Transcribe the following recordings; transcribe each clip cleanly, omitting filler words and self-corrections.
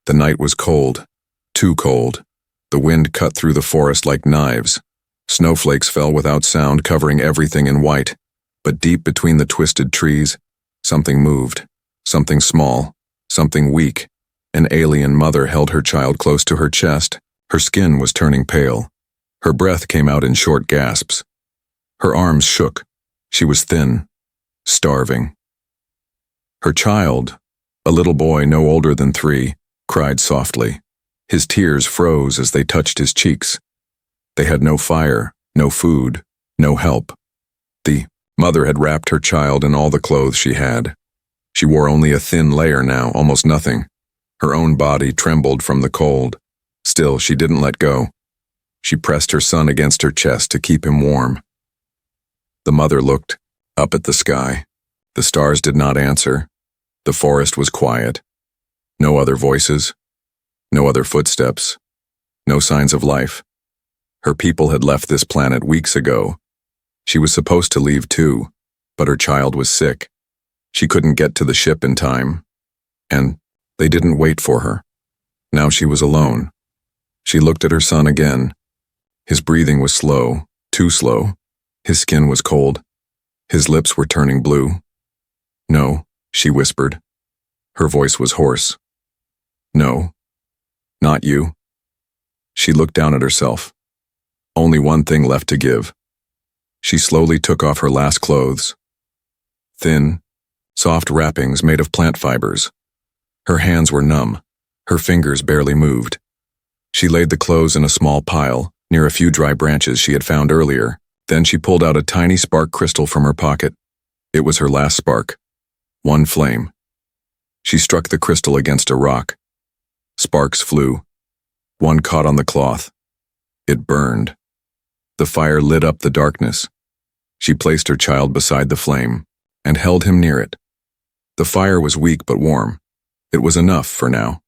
The night was cold, too cold. The wind cut through the forest like knives. Snowflakes fell without sound, covering everything in white. But deep between the twisted trees, something moved. Something small, something weak. An alien mother held her child close to her chest. Her skin was turning pale. Her breath came out in short gasps. Her arms shook. She was thin, starving. Her child, a little boy no older than 3, cried softly. His tears froze as they touched his cheeks. They had no fire, no food, no help. The mother had wrapped her child in all the clothes she had. She wore only a thin layer now, almost nothing. Her own body trembled from the cold. Still, she didn't let go. She pressed her son against her chest to keep him warm. The mother looked up at the sky. The stars did not answer. The forest was quiet. No other voices. No other footsteps. No signs of life. Her people had left this planet weeks ago. She was supposed to leave too, but her child was sick. She couldn't get to the ship in time. And they didn't wait for her. Now she was alone. She looked at her son again. His breathing was slow, too slow. His skin was cold. His lips were turning blue. No, she whispered. Her voice was hoarse. No, not you. She looked down at herself. Only one thing left to give. She slowly took off her last clothes. Thin, soft wrappings made of plant fibers. Her hands were numb. Her fingers barely moved. She laid the clothes in a small pile, near a few dry branches she had found earlier. Then she pulled out a tiny spark crystal from her pocket. It was her last spark. One flame. She struck the crystal against a rock. Sparks flew. One caught on the cloth. It burned. The fire lit up the darkness. She placed her child beside the flame and held him near it. The fire was weak but warm. It was enough for now.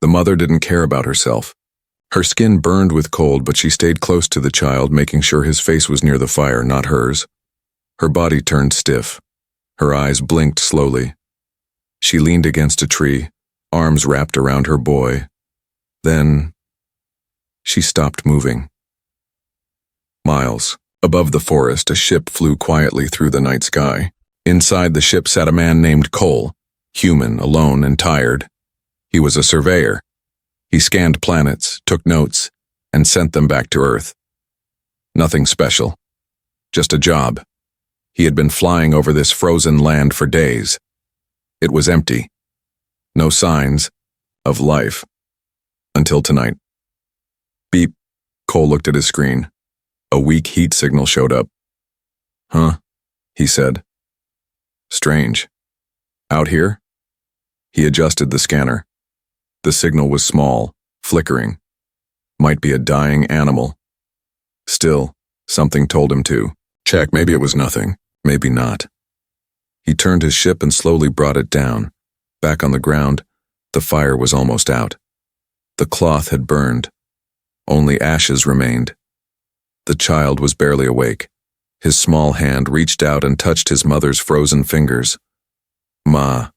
The mother didn't care about herself. Her skin burned with cold, but she stayed close to the child, making sure his face was near the fire, not hers. Her body turned stiff. Her eyes blinked slowly. She leaned against a tree, arms wrapped around her boy. Then she stopped moving. Miles above the forest, a ship flew quietly through the night sky. Inside the ship sat a man named Cole, human, alone, and tired. He was a surveyor. He scanned planets, took notes, and sent them back to Earth. Nothing special. Just a job. He had been flying over this frozen land for days. It was empty. No signs of life. Until tonight. Beep. Cole looked at his screen. A weak heat signal showed up. Huh, he said. Strange. Out here? He adjusted the scanner. The signal was small, flickering. Might be a dying animal. Still, something told him to check. Maybe it was nothing, maybe not. He turned his ship and slowly brought it down. Back on the ground, the fire was almost out. The cloth had burned. Only ashes remained. The child was barely awake. His small hand reached out and touched his mother's frozen fingers. Ma.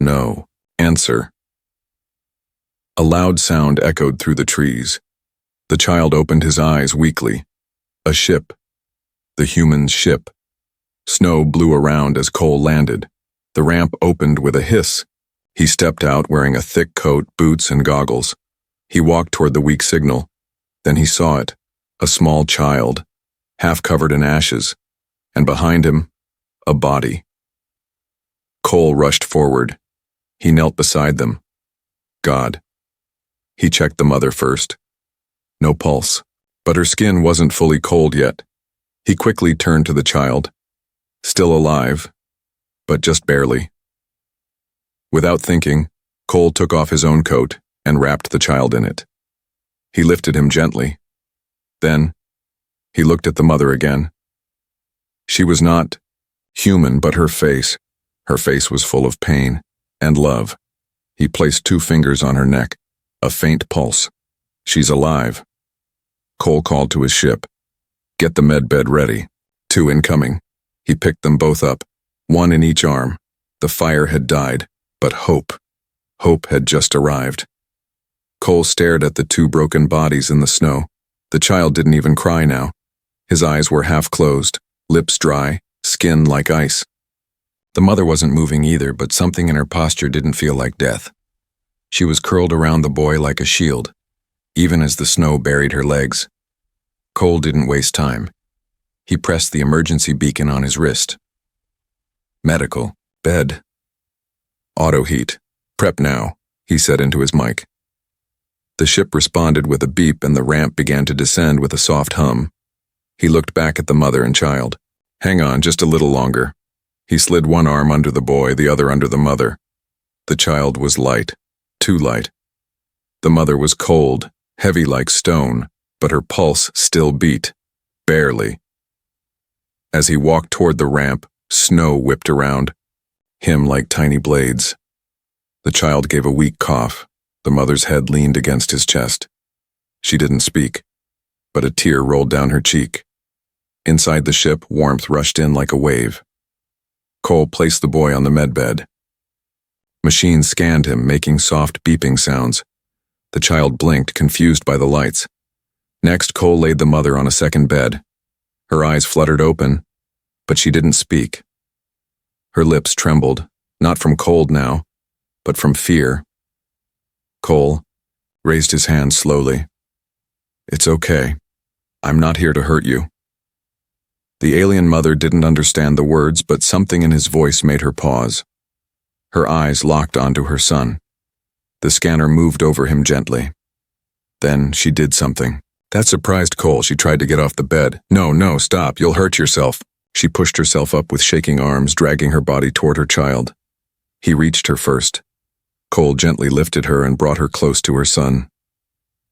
No. Answer. A loud sound echoed through the trees. The child opened his eyes weakly. A ship. The human's ship. Snow blew around as Cole landed. The ramp opened with a hiss. He stepped out wearing a thick coat, boots, and goggles. He walked toward the weak signal. Then he saw it. A small child, half covered in ashes, and behind him, a body. Cole rushed forward. He knelt beside them. God. He checked the mother first. No pulse, but her skin wasn't fully cold yet. He quickly turned to the child. Still alive, but just barely. Without thinking, Cole took off his own coat and wrapped the child in it. He lifted him gently. Then, he looked at the mother again. She was not human, but her face was full of pain and love. He placed 2 fingers on her neck, a faint pulse. She's alive. Cole called to his ship. Get the med bed ready. 2 incoming. He picked them both up, 1 in each arm. The fire had died, but hope. Hope had just arrived. Cole stared at the two broken bodies in the snow. The child didn't even cry now. His eyes were half closed, lips dry, skin like ice. The mother wasn't moving either, but something in her posture didn't feel like death. She was curled around the boy like a shield, even as the snow buried her legs. Cole didn't waste time. He pressed the emergency beacon on his wrist. Medical, bed. Auto heat, prep now, he said into his mic. The ship responded with a beep and the ramp began to descend with a soft hum. He looked back at the mother and child. Hang on, just a little longer. He slid one arm under the boy, the other under the mother. The child was light, too light. The mother was cold, heavy like stone, but her pulse still beat, barely. As he walked toward the ramp, snow whipped around him like tiny blades. The child gave a weak cough. The mother's head leaned against his chest. She didn't speak, but a tear rolled down her cheek. Inside the ship, warmth rushed in like a wave. Cole placed the boy on the medbed. Machines scanned him, making soft beeping sounds. The child blinked, confused by the lights. Next, Cole laid the mother on a second bed. Her eyes fluttered open, but she didn't speak. Her lips trembled, not from cold now, but from fear. Cole raised his hand slowly. It's okay. I'm not here to hurt you. The alien mother didn't understand the words, but something in his voice made her pause. Her eyes locked onto her son. The scanner moved over him gently. Then she did something. That surprised Cole. She tried to get off the bed. No, stop, you'll hurt yourself. She pushed herself up with shaking arms, dragging her body toward her child. He reached her first. Cole gently lifted her and brought her close to her son.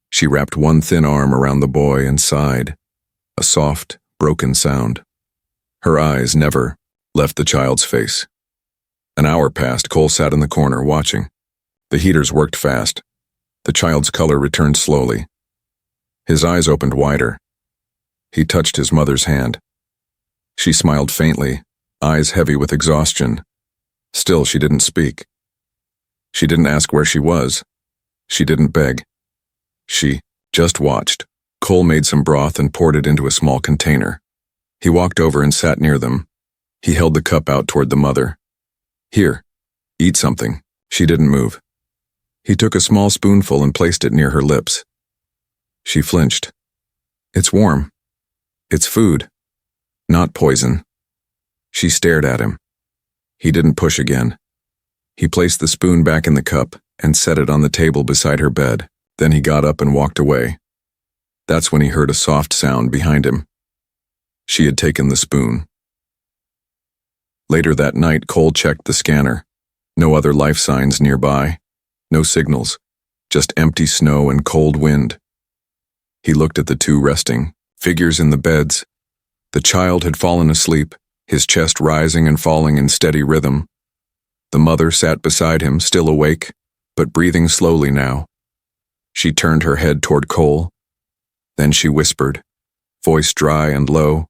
She wrapped one thin arm around the boy and sighed, a soft, broken sound. Her eyes never left the child's face. An hour passed. Cole sat in the corner, watching. The heaters worked fast. The child's color returned slowly. His eyes opened wider. He touched his mother's hand. She smiled faintly, eyes heavy with exhaustion. Still, she didn't speak. She didn't ask where she was. She didn't beg. She just watched. Cole made some broth and poured it into a small container. He walked over and sat near them. He held the cup out toward the mother. Here, eat something. She didn't move. He took a small spoonful and placed it near her lips. She flinched. It's warm. It's food. Not poison. She stared at him. He didn't push again. He placed the spoon back in the cup and set it on the table beside her bed. Then he got up and walked away. That's when he heard a soft sound behind him. She had taken the spoon. Later that night, Cole checked the scanner. No other life signs nearby. No signals. Just empty snow and cold wind. He looked at the two resting, figures in the beds. The child had fallen asleep, his chest rising and falling in steady rhythm. The mother sat beside him, still awake, but breathing slowly now. She turned her head toward Cole. Then she whispered, voice dry and low.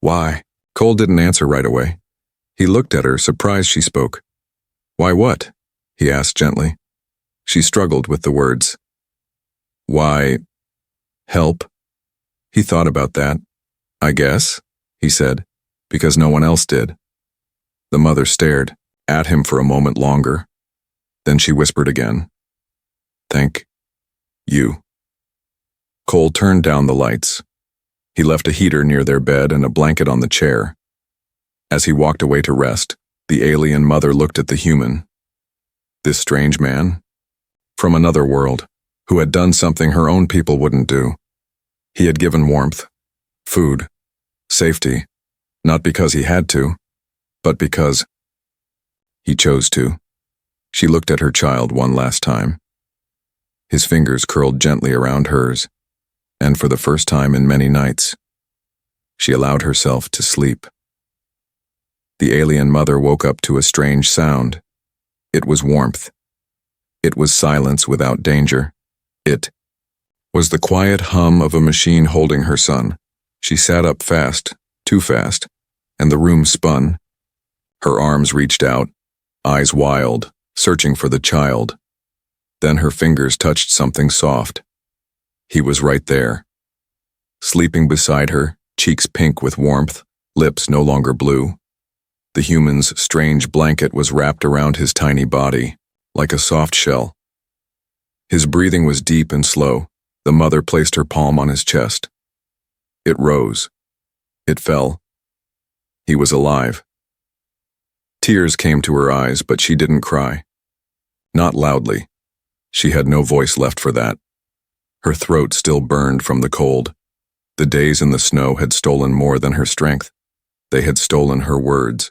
Why? Cole didn't answer right away. He looked at her, surprised she spoke. Why what? He asked gently. She struggled with the words. Why? Help? He thought about that. I guess, he said, because no one else did. The mother stared at him for a moment longer. Then she whispered again. Thank you. Cole turned down the lights. He left a heater near their bed and a blanket on the chair. As he walked away to rest, the alien mother looked at the human. This strange man, from another world, who had done something her own people wouldn't do. He had given warmth, food, safety, not because he had to, but because he chose to. She looked at her child one last time. His fingers curled gently around hers, and for the first time in many nights, she allowed herself to sleep. The alien mother woke up to a strange sound. It was warmth. It was silence without danger. It was the quiet hum of a machine holding her son. She sat up fast, too fast, and the room spun. Her arms reached out, eyes wild, searching for the child. Then her fingers touched something soft. He was right there, sleeping beside her, cheeks pink with warmth, lips no longer blue. The human's strange blanket was wrapped around his tiny body, like a soft shell. His breathing was deep and slow. The mother placed her palm on his chest. It rose. It fell. He was alive. Tears came to her eyes, but she didn't cry. Not loudly. She had no voice left for that. Her throat still burned from the cold. The days in the snow had stolen more than her strength. They had stolen her words.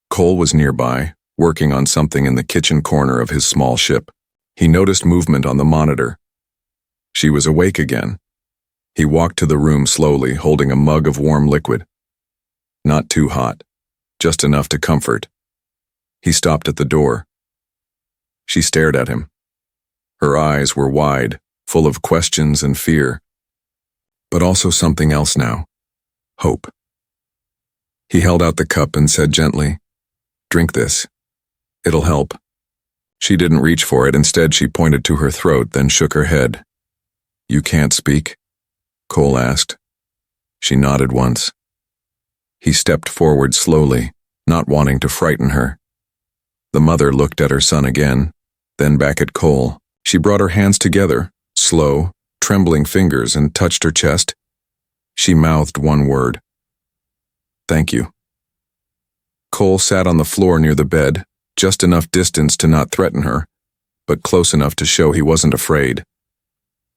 Cole was nearby, working on something in the kitchen corner of his small ship. He noticed movement on the monitor. She was awake again. He walked to the room slowly, holding a mug of warm liquid. Not too hot, just enough to comfort. He stopped at the door. She stared at him. Her eyes were wide, full of questions and fear. But also something else now. Hope. He held out the cup and said gently, "Drink this. It'll help." She didn't reach for it. Instead, she pointed to her throat, then shook her head. "You can't speak?" Cole asked. She nodded once. He stepped forward slowly, not wanting to frighten her. The mother looked at her son again, then back at Cole. She brought her hands together, slow, trembling fingers, and touched her chest. She mouthed one word. "Thank you." Cole sat on the floor near the bed, just enough distance to not threaten her, but close enough to show he wasn't afraid.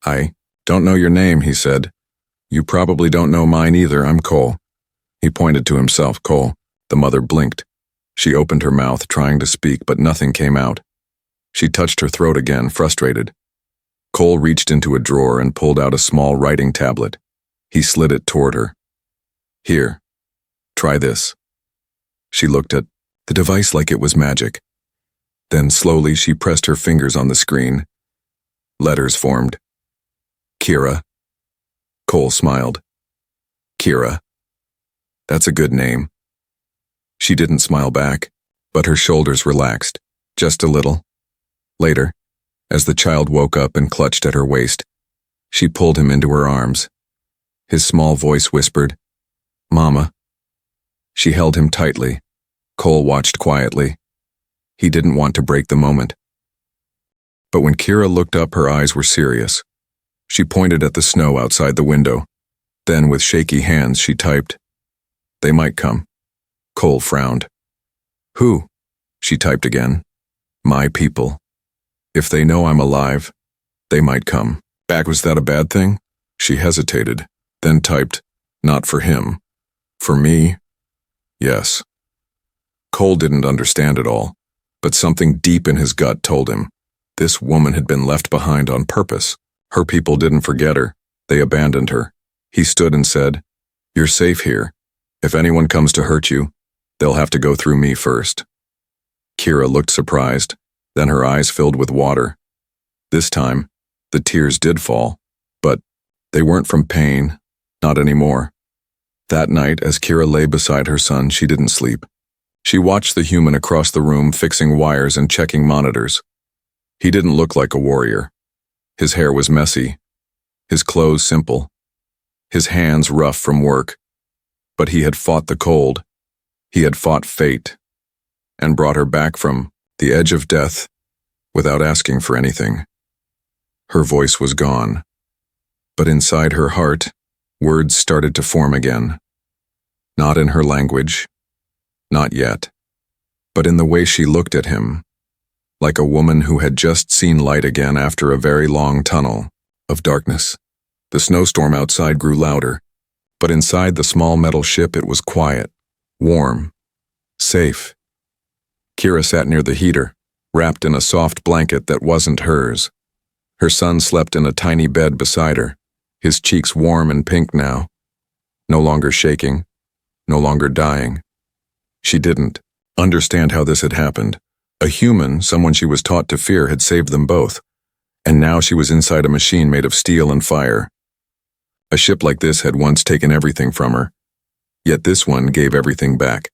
"I don't know your name," he said. "You probably don't know mine either. I'm Cole." He pointed to himself, Cole. The mother blinked. She opened her mouth, trying to speak, but nothing came out. She touched her throat again, frustrated. Cole reached into a drawer and pulled out a small writing tablet. He slid it toward her. "Here, try this." She looked at the device like it was magic. Then slowly she pressed her fingers on the screen. Letters formed. "Kira." Cole smiled. "Kira. That's a good name." She didn't smile back, but her shoulders relaxed, just a little. Later, as the child woke up and clutched at her waist, she pulled him into her arms. His small voice whispered, "Mama." She held him tightly. Cole watched quietly. He didn't want to break the moment. But when Kira looked up, her eyes were serious. She pointed at the snow outside the window. Then, with shaky hands, she typed, "They might come." Cole frowned. "Who?" She typed again. "My people. If they know I'm alive, they might come back." Was that a bad thing? She hesitated, then typed, "Not for him. For me? Yes." Cole didn't understand it all, but something deep in his gut told him. This woman had been left behind on purpose. Her people didn't forget her. They abandoned her. He stood and said, "You're safe here. If anyone comes to hurt you, they'll have to go through me first." Kira looked surprised, then her eyes filled with water. This time, the tears did fall, but they weren't from pain, not anymore. That night, as Kira lay beside her son, she didn't sleep. She watched the human across the room fixing wires and checking monitors. He didn't look like a warrior. His hair was messy, his clothes simple, his hands rough from work. But he had fought the cold. He had fought fate, and brought her back from the edge of death without asking for anything. Her voice was gone, but inside her heart, words started to form again. Not in her language, not yet, but in the way she looked at him, like a woman who had just seen light again after a very long tunnel of darkness. The snowstorm outside grew louder, but inside the small metal ship it was quiet, warm, safe. Kira sat near the heater, wrapped in a soft blanket that wasn't hers. Her son slept in a tiny bed beside her, his cheeks warm and pink now, no longer shaking, no longer dying. She didn't understand how this had happened. A human, someone she was taught to fear, had saved them both, and now she was inside a machine made of steel and fire. A ship like this had once taken everything from her, yet this one gave everything back.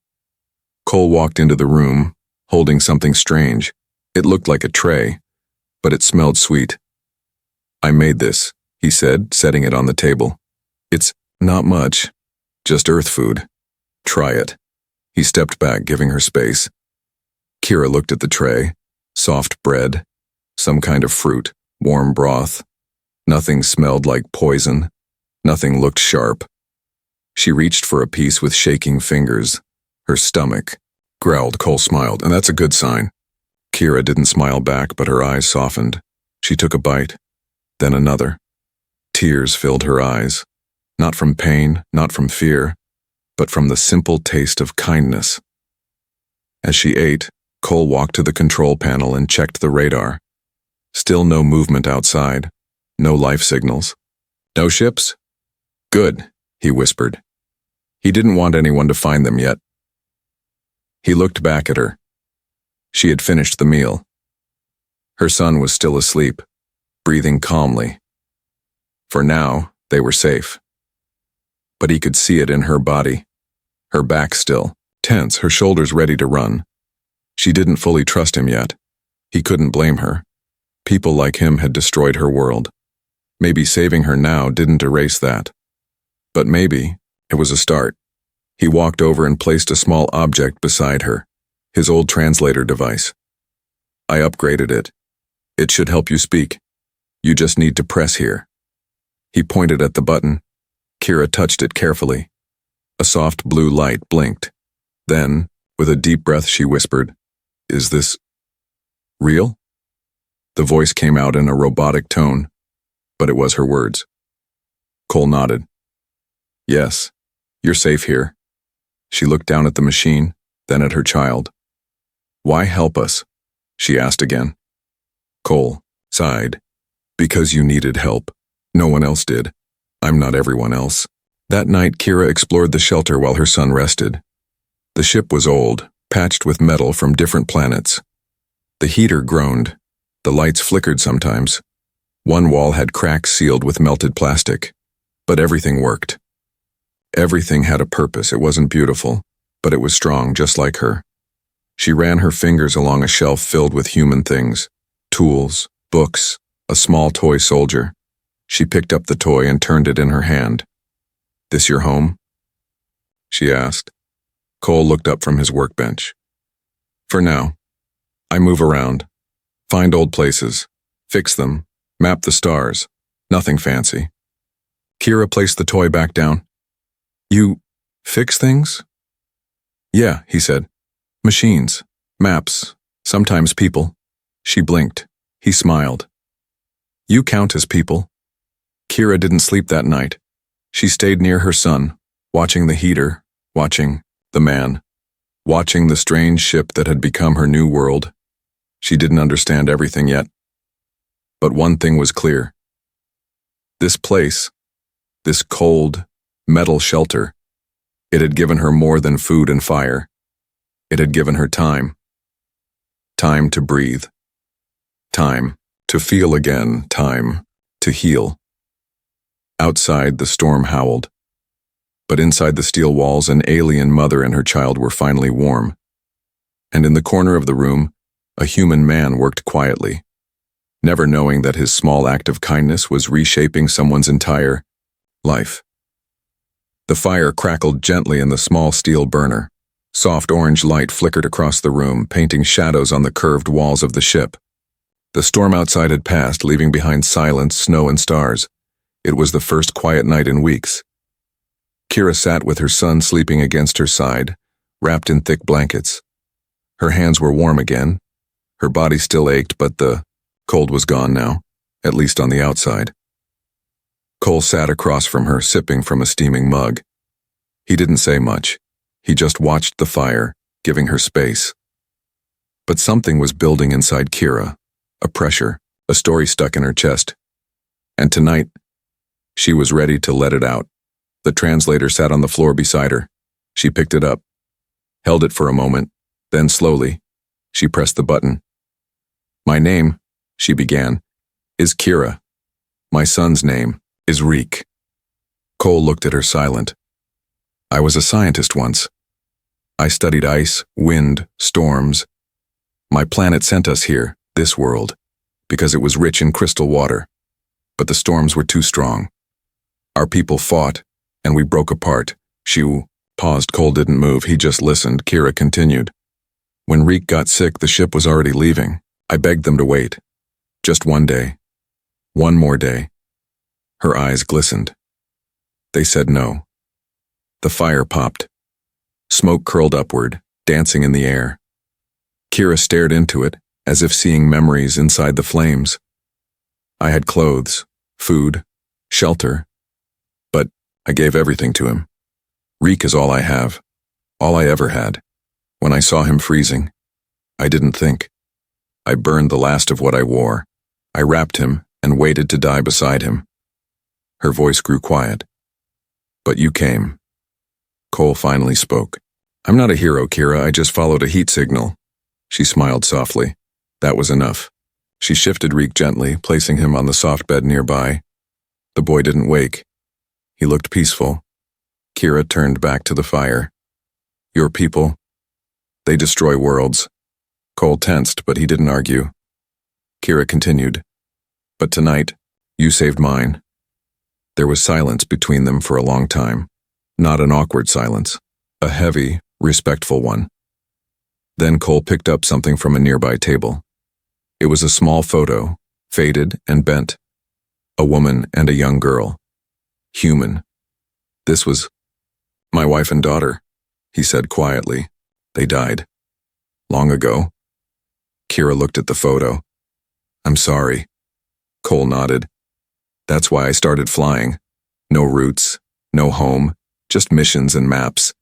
Cole walked into the room, holding something strange. It looked like a tray, but it smelled sweet. "I made this," he said, setting it on the table. "It's not much, just earth food. Try it." He stepped back, giving her space. Kira looked at the tray. Soft bread, some kind of fruit, warm broth. Nothing smelled like poison. Nothing looked sharp. She reached for a piece with shaking fingers. Her stomach growled. Cole smiled, and that's a good sign. Kira didn't smile back, but her eyes softened. She took a bite, then another. Tears filled her eyes, not from pain, not from fear, but from the simple taste of kindness. As she ate, Cole walked to the control panel and checked the radar. Still no movement outside, no life signals. "No ships?" "Good," he whispered. He didn't want anyone to find them yet. He looked back at her. She had finished the meal. Her son was still asleep, breathing calmly. For now, they were safe. But he could see it in her body, her back still, tense, her shoulders ready to run. She didn't fully trust him yet. He couldn't blame her. People like him had destroyed her world. Maybe saving her now didn't erase that. But maybe it was a start. He walked over and placed a small object beside her, his old translator device. "I upgraded it. It should help you speak. You just need to press here." He pointed at the button. Kira touched it carefully. A soft blue light blinked. Then, with a deep breath, she whispered, "Is this real?" The voice came out in a robotic tone, but it was her words. Cole nodded. "Yes, you're safe here." She looked down at the machine, then at her child. "Why help us?" she asked again. Cole sighed. "Because you needed help. No one else did. I'm not everyone else." That night, Kira explored the shelter while her son rested. The ship was old, patched with metal from different planets. The heater groaned. The lights flickered sometimes. One wall had cracks sealed with melted plastic. But everything worked. Everything had a purpose. It wasn't beautiful, but it was strong, just like her. She ran her fingers along a shelf filled with human things. Tools, books, a small toy soldier. She picked up the toy and turned it in her hand. "This your home?" she asked. Cole looked up from his workbench. "For now. I move around. Find old places. Fix them. Map the stars. Nothing fancy." Kira placed the toy back down. "You fix things?" "Yeah," he said. "Machines, maps, sometimes people." She blinked. He smiled. "You count as people." Kira didn't sleep that night. She stayed near her son, watching the heater, watching the man, watching the strange ship that had become her new world. She didn't understand everything yet. But one thing was clear. This place, this cold, metal shelter, it had given her more than food and fire. It had given her time. Time to breathe. Time to feel again. Time to heal. Outside, the storm howled. But inside the steel walls, an alien mother and her child were finally warm. And in the corner of the room, a human man worked quietly, never knowing that his small act of kindness was reshaping someone's entire life. The fire crackled gently in the small steel burner. Soft orange light flickered across the room, painting shadows on the curved walls of the ship. The storm outside had passed, leaving behind silence, snow, and stars. It was the first quiet night in weeks. Kira sat with her son sleeping against her side, wrapped in thick blankets. Her hands were warm again. Her body still ached, but the cold was gone now, at least on the outside. Cole sat across from her, sipping from a steaming mug. He didn't say much. He just watched the fire, giving her space. But something was building inside Kira, a pressure, a story stuck in her chest. And tonight, she was ready to let it out. The translator sat on the floor beside her. She picked it up, held it for a moment, then slowly, she pressed the button. "My name," she began, "is Kira. My son's name is Reek." Cole looked at her silent. "I was a scientist once. I studied ice, wind, storms, My planet sent us here, this world, because it was rich in crystal water. But the storms were too strong. Our people fought, and we broke apart. Shu paused. Cole didn't move. He just listened. Kira continued. When Reek got sick, the ship was already leaving. I begged them to wait. Just one day. One more day. Her eyes glistened. They said no. The fire popped. Smoke curled upward, dancing in the air. Kira stared into it, as if seeing memories inside the flames. I had clothes, food, shelter, but I gave everything to him. Reek is all I have, all I ever had. When I saw him freezing, I didn't think. I burned the last of what I wore. I wrapped him and waited to die beside him. Her voice grew quiet. But you came. Cole finally spoke. I'm not a hero, Kira. I just followed a heat signal. She smiled softly. That was enough. She shifted Reek gently, placing him on the soft bed nearby. The boy didn't wake. He looked peaceful. Kira turned back to the fire. Your people, they destroy worlds. Cole tensed, but he didn't argue. Kira continued. But tonight, you saved mine. There was silence between them for a long time. Not an awkward silence. A heavy, respectful one. Then Cole picked up something from a nearby table. It was a small photo, faded and bent. A woman and a young girl. Human. This was my wife and daughter, he said quietly. They died. Long ago. Kira looked at the photo. I'm sorry. Cole nodded. That's why I started flying. No roots, no home, just missions and maps.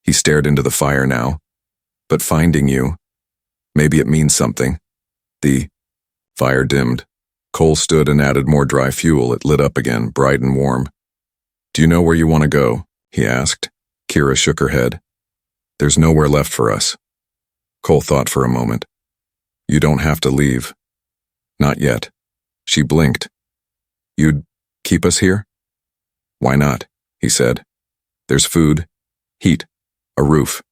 He stared into the fire now. But finding you, maybe it means something. The fire dimmed. Cole stood and added more dry fuel. It lit up again, bright and warm. Do you know where you want to go? He asked. Kira shook her head. There's nowhere left for us. Cole thought for a moment. You don't have to leave. Not yet. She blinked. You'd keep us here? Why not? He said. There's food, heat, a roof.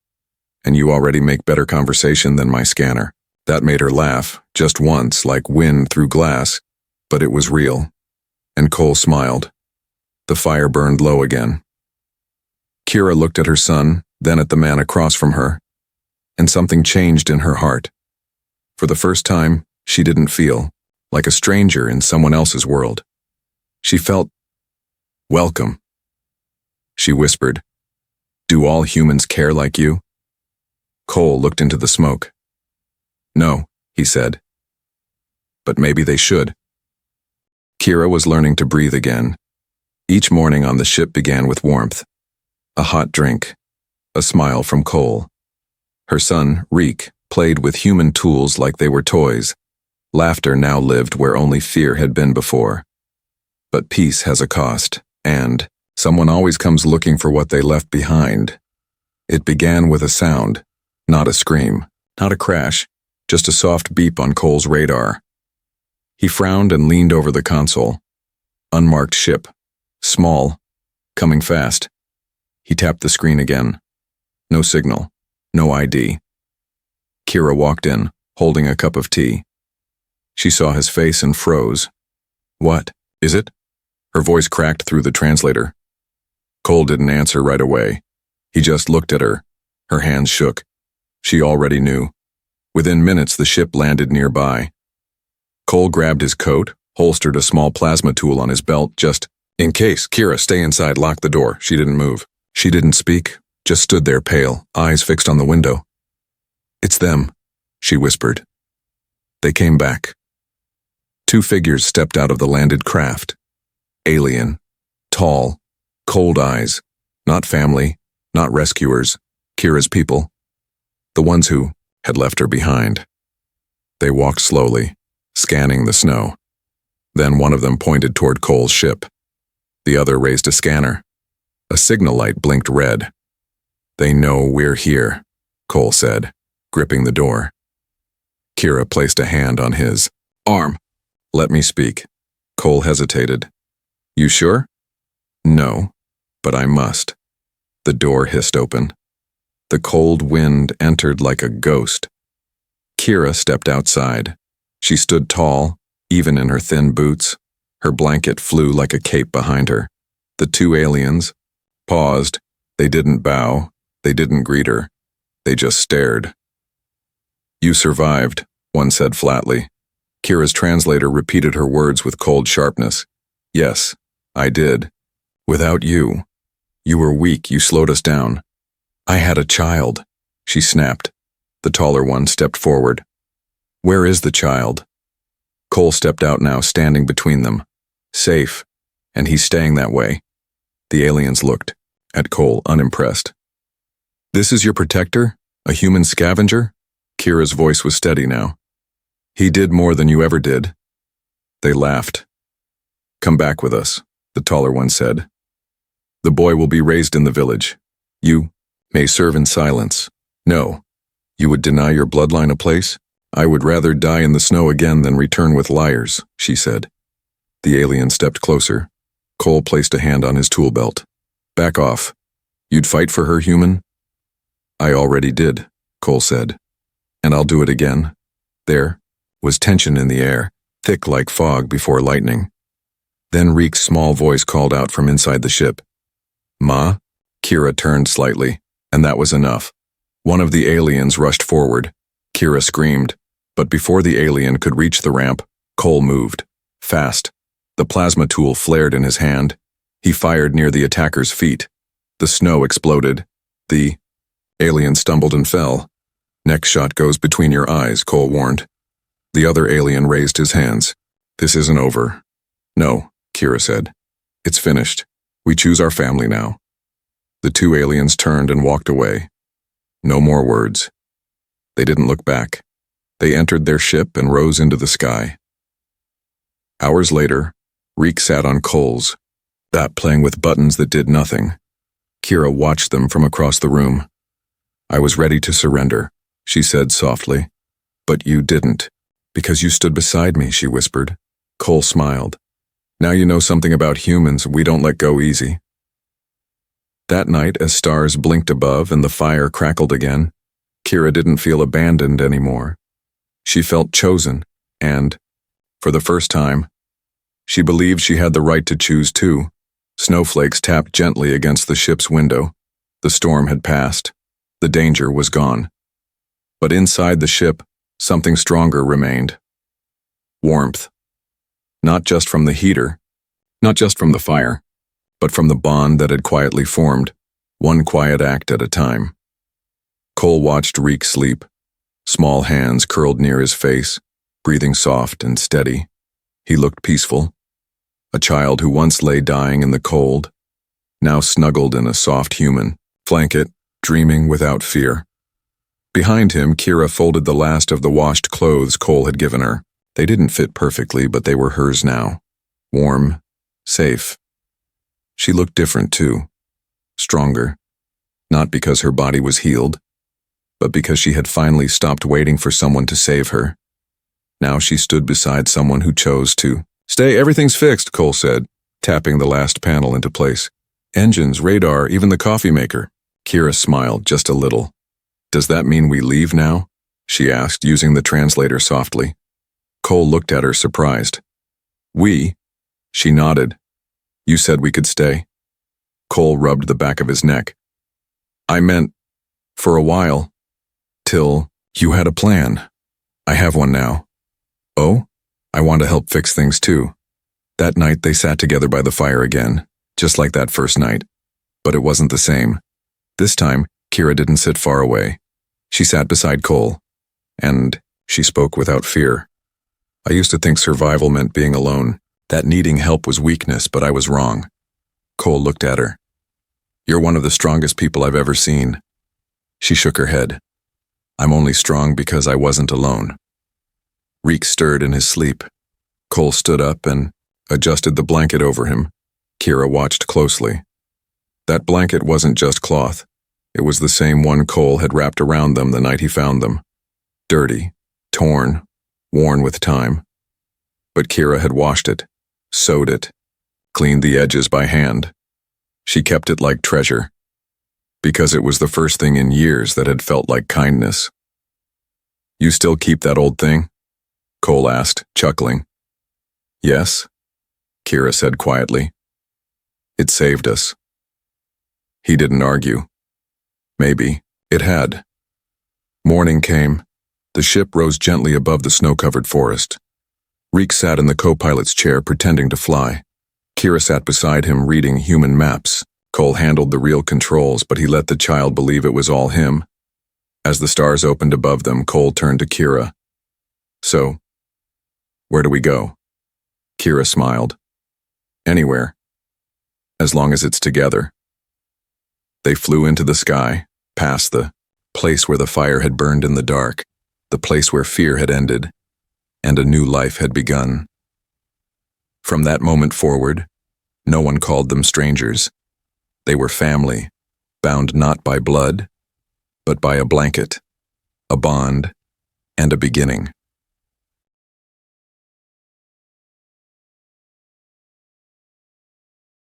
And you already make better conversation than my scanner. That made her laugh, just once, like wind through glass, but it was real. And Cole smiled. The fire burned low again. Kira looked at her son, then at the man across from her, and something changed in her heart. For the first time, she didn't feel like a stranger in someone else's world. She felt welcome. She whispered, Do all humans care like you? Cole looked into the smoke. No, he said. But maybe they should. Kira was learning to breathe again. Each morning on the ship began with warmth. A hot drink. A smile from Cole. Her son, Reek, played with human tools like they were toys. Laughter now lived where only fear had been before. But peace has a cost, and someone always comes looking for what they left behind. It began with a sound. Not a scream, not a crash, just a soft beep on Cole's radar. He frowned and leaned over the console. Unmarked ship. Small. Coming fast. He tapped the screen again. No signal. No ID. Kira walked in, holding a cup of tea. She saw his face and froze. What? Is it? Her voice cracked through the translator. Cole didn't answer right away. He just looked at her. Her hands shook. She already knew. Within minutes, the ship landed nearby. Cole grabbed his coat, holstered a small plasma tool on his belt, just in case. Kira, stay inside, lock the door. She didn't move. She didn't speak, just stood there pale, eyes fixed on the window. It's them, she whispered. They came back. Two figures stepped out of the landed craft. Alien. Tall. Cold eyes. Not family. Not rescuers. Kira's people. The ones who had left her behind. They walked slowly, scanning the snow. Then one of them pointed toward Cole's ship. The other raised a scanner. A signal light blinked red. They know we're here, Cole said, gripping the door. Kira placed a hand on his arm. Let me speak. Cole hesitated. You sure? No, but I must. The door hissed open. The cold wind entered like a ghost. Kira stepped outside. She stood tall, even in her thin boots. Her blanket flew like a cape behind her. The two aliens paused. They didn't bow. They didn't greet her. They just stared. "You survived," one said flatly. Kira's translator repeated her words with cold sharpness. "Yes, I did. Without you. You were weak, you slowed us down. I had a child," she snapped. The taller one stepped forward. "Where is the child?" Cole stepped out now, standing between them. "Safe, and he's staying that way." The aliens looked at Cole, unimpressed. "This is your protector? A human scavenger?" Kira's voice was steady now. "He did more than you ever did." They laughed. "Come back with us," the taller one said. "The boy will be raised in the village. You may serve in silence." "No. You would deny your bloodline a place?" "I would rather die in the snow again than return with liars," she said. The alien stepped closer. Cole placed a hand on his tool belt. "Back off. You'd fight for her, human?" "I already did," Cole said. "And I'll do it again." There was tension in the air, thick like fog before lightning. Then Reek's small voice called out from inside the ship. "Ma?" Kira turned slightly, and that was enough. One of the aliens rushed forward. Kira screamed, but before the alien could reach the ramp, Cole moved. Fast. The plasma tool flared in his hand. He fired near the attacker's feet. The snow exploded. The alien stumbled and fell. "Next shot goes between your eyes," Cole warned. The other alien raised his hands. "This isn't over." "No," Kira said. "It's finished. We choose our family now." The two aliens turned and walked away. No more words. They didn't look back. They entered their ship and rose into the sky. Hours later, Reek sat on Cole's, playing with buttons that did nothing. Kira watched them from across the room. "I was ready to surrender," she said softly. "But you didn't. Because you stood beside me," she whispered. Cole smiled. "Now you know something about humans. We don't let go easy." That night, as stars blinked above and the fire crackled again, Kira didn't feel abandoned anymore. She felt chosen, and, for the first time, she believed she had the right to choose too. Snowflakes tapped gently against the ship's window. The storm had passed. The danger was gone. But inside the ship, something stronger remained. Warmth. Not just from the heater, not just from the fire, but from the bond that had quietly formed, one quiet act at a time. Cole watched Reek sleep. Small hands curled near his face, breathing soft and steady. He looked peaceful. A child who once lay dying in the cold, now snuggled in a soft human blanket, dreaming without fear. Behind him, Kira folded the last of the washed clothes Cole had given her. They didn't fit perfectly, but they were hers now. Warm, safe. She looked different too. Stronger. Not because her body was healed, but because she had finally stopped waiting for someone to save her. Now she stood beside someone who chose to. "Stay, everything's fixed," Cole said, tapping the last panel into place. "Engines, radar, even the coffee maker." Kira smiled just a little. "Does that mean we leave now?" she asked, using the translator softly. Cole looked at her, surprised. "We?" She nodded. "You said we could stay." Cole rubbed the back of his neck. "I meant, for a while, till you had a plan. I have one now." "Oh? I want to help fix things too." That night they sat together by the fire again, just like that first night. But it wasn't the same. This time, Kira didn't sit far away. She sat beside Cole, and she spoke without fear. "I used to think survival meant being alone, that needing help was weakness, but I was wrong." Cole looked at her. "You're one of the strongest people I've ever seen." She shook her head. "I'm only strong because I wasn't alone." Reek stirred in his sleep. Cole stood up and adjusted the blanket over him. Kira watched closely. That blanket wasn't just cloth. It was the same one Cole had wrapped around them the night he found them. Dirty, torn, worn with time. But Kira had washed it, sewed it, cleaned the edges by hand. She kept it like treasure, because it was the first thing in years that had felt like kindness. You still keep that old thing? Cole asked, chuckling. Yes, Kira said quietly. It saved us. He didn't argue. Maybe it had. Morning came. The ship rose gently above the snow-covered forest. Reek sat in the co-pilot's chair pretending to fly. Kira sat beside him reading human maps. Cole handled the real controls, but he let the child believe it was all him. As the stars opened above them, Cole turned to Kira. So, where do we go? Kira smiled. Anywhere. As long as it's together. They flew into the sky, past the place where the fire had burned in the dark, the place where fear had ended, and a new life had begun. From that moment forward, no one called them strangers. They were family, bound not by blood, but by a blanket, a bond, and a beginning.